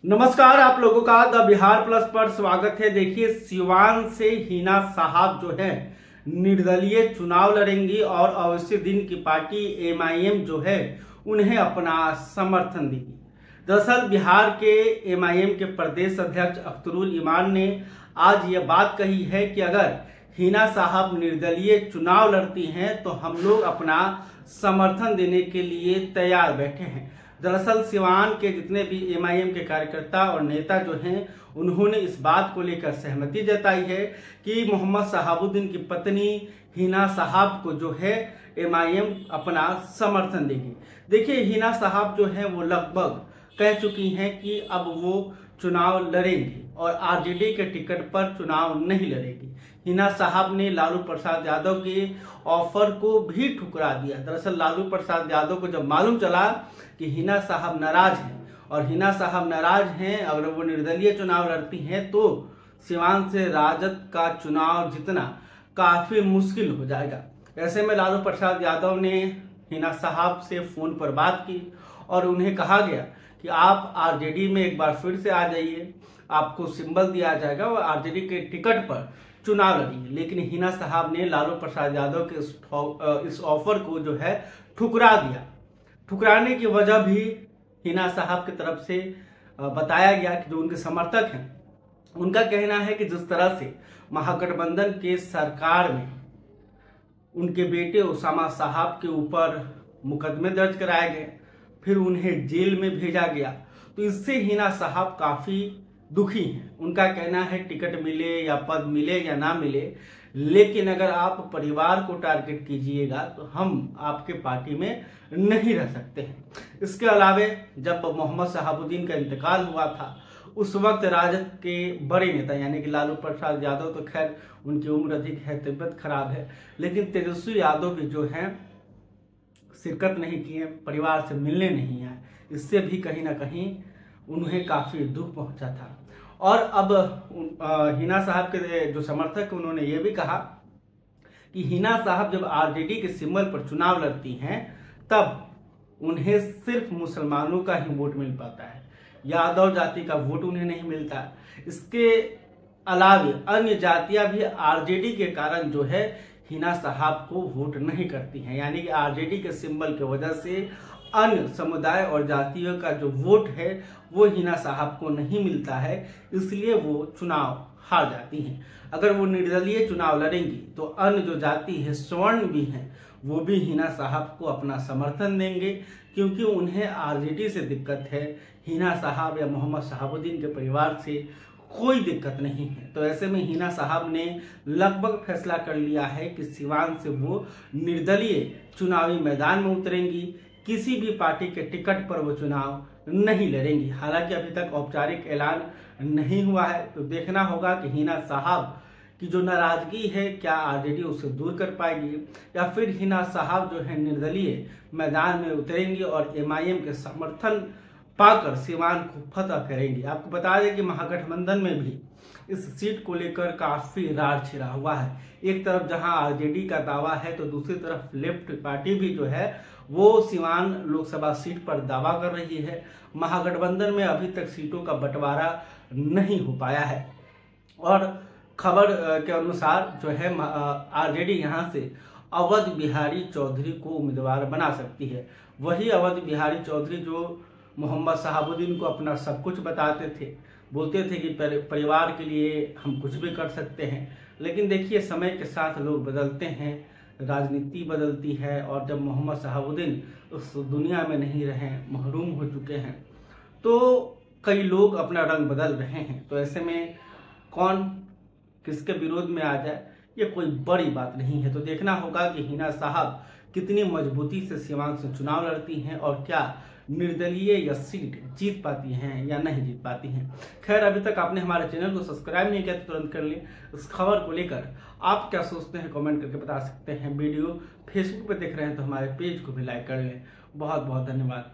नमस्कार, आप लोगों का द बिहार प्लस पर स्वागत है। देखिए, सिवान से हिना साहब जो है निर्दलीय चुनाव लड़ेंगी और अवश्य दिन की पार्टी एमआईएम जो है उन्हें अपना समर्थन देगी। दरअसल बिहार के एमआईएम के प्रदेश अध्यक्ष अख्तरुल इमान ने आज ये बात कही है कि अगर हिना साहब निर्दलीय चुनाव लड़ती हैं तो हम लोग अपना समर्थन देने के लिए तैयार बैठे हैं। दरअसल सिवान के जितने भी एमआईएम के कार्यकर्ता और नेता जो हैं उन्होंने इस बात को लेकर सहमति जताई है कि मोहम्मद शहाबुद्दीन की पत्नी हिना साहब को जो है एमआईएम अपना समर्थन देगी। देखिए, हिना साहब जो है वो लगभग कह चुकी हैं कि अब वो चुनाव लड़ेंगी और आरजेडी के टिकट पर चुनाव नहीं लड़ेगी। हिना साहब ने लालू प्रसाद यादव के ऑफर को भी ठुकरा दिया। दरअसल लालू प्रसाद यादव को जब मालूम चला कि हिना साहब नाराज हैं और हिना साहब नाराज हैं, अगर वो निर्दलीय चुनाव लड़ती हैं तो सिवान से राजद का चुनाव जीतना काफी मुश्किल हो जाएगा। ऐसे में लालू प्रसाद यादव ने हिना साहब से फोन पर बात की और उन्हें कहा गया कि आप आरजेडी में एक बार फिर से आ जाइए, आपको सिंबल दिया जाएगा और आरजेडी के टिकट पर चुनाव लड़िए। लेकिन हिना साहब ने लालू प्रसाद यादव के इस ऑफर को जो है ठुकरा दिया। ठुकराने की वजह भी हिना साहब की तरफ से बताया गया कि जो उनके समर्थक हैं उनका कहना है कि जिस तरह से महागठबंधन के सरकार में उनके बेटे उसामा साहब के ऊपर मुकदमे दर्ज कराए गए, फिर उन्हें जेल में भेजा गया, तो इससे हिना साहब काफी दुखी हैं। उनका कहना है टिकट मिले या पद मिले या ना मिले, लेकिन अगर आप परिवार को टारगेट कीजिएगा तो हम आपके पार्टी में नहीं रह सकते हैं। इसके अलावे जब मोहम्मद शहाबुद्दीन का इंतकाल हुआ था उस वक्त राजद के बड़े नेता यानी कि लालू प्रसाद यादव, तो खैर उनकी उम्र अधिक है, तबीयत खराब है, लेकिन तेजस्वी यादव भी जो है शिरकत नहीं किए, परिवार से मिलने नहीं आए। इससे भी कहीं ना कहीं उन्हें काफी दुख पहुंचा था। और अब हिना साहब के जो समर्थक उन्होंने ये भी कहा कि हिना साहब जब आरजेडी के सिंबल पर चुनाव लड़ती हैं तब उन्हें सिर्फ मुसलमानों का ही वोट मिल पाता है, यादव जाति का वोट उन्हें नहीं मिलता। इसके अलावे अन्य जातियां भी आरजेडी के कारण जो है हिना साहब को वोट नहीं करती हैं, यानी कि आरजेडी के सिंबल की वजह से अन्य समुदाय और जातियों का जो वोट है वो हिना साहब को नहीं मिलता है, इसलिए वो चुनाव हार जाती हैं। अगर वो निर्दलीय चुनाव लड़ेंगी तो अन्य जो जाति है, स्वर्ण भी हैं, वो भी हिना साहब को अपना समर्थन देंगे, क्योंकि उन्हें आरजेडी से दिक्कत है, हिना साहब या मोहम्मद शहाबुद्दीन के परिवार से कोई दिक्कत नहीं है। तो ऐसे में हिना साहब ने लगभग फैसला कर लिया है कि सिवान से वो निर्दलीय चुनावी मैदान में उतरेंगी, किसी भी पार्टी के टिकट पर वो चुनाव नहीं लड़ेंगी। हालांकि अभी तक औपचारिक ऐलान नहीं हुआ है, तो देखना होगा कि हिना साहब की जो नाराजगी है क्या आरजेडी उसे दूर कर पाएगी या फिर हिना साहब जो है निर्दलीय मैदान में उतरेंगी और एमआईएम के समर्थन पाकर सिवान को फतह करेंगी। आपको बता दें कि महागठबंधन में भी इस सीट को लेकर काफी रार छिड़ा हुआ है। एक तरफ जहां आरजेडी का दावा है तो दूसरी तरफ लेफ्ट पार्टी भी जो है वो सिवान लोकसभा सीट पर दावा कर रही है। महागठबंधन में अभी तक सीटों का बंटवारा नहीं हो पाया है और खबर के अनुसार जो है आरजेडी यहां से अवध बिहारी चौधरी को उम्मीदवार बना सकती है। वही अवध बिहारी चौधरी जो मोहम्मद शहाबुद्दीन को अपना सब कुछ बताते थे, बोलते थे कि परिवार के लिए हम कुछ भी कर सकते हैं। लेकिन देखिए, समय के साथ लोग बदलते हैं, राजनीति बदलती है और जब मोहम्मद शहाबुद्दीन उस दुनिया में नहीं रहे, महरूम हो चुके हैं, तो कई लोग अपना रंग बदल रहे हैं। तो ऐसे में कौन किसके विरोध में आ जाए ये कोई बड़ी बात नहीं है। तो देखना होगा कि हिना साहब कितनी मजबूती से सिवान से चुनाव लड़ती हैं और क्या निर्दलीय या सीट जीत पाती हैं या नहीं जीत पाती हैं। खैर, अभी तक आपने हमारे चैनल को सब्सक्राइब नहीं किया तो तुरंत कर लें। इस खबर को लेकर आप क्या सोचते हैं कमेंट करके बता सकते हैं। वीडियो फेसबुक पर देख रहे हैं तो हमारे पेज को भी लाइक कर लें। बहुत बहुत धन्यवाद।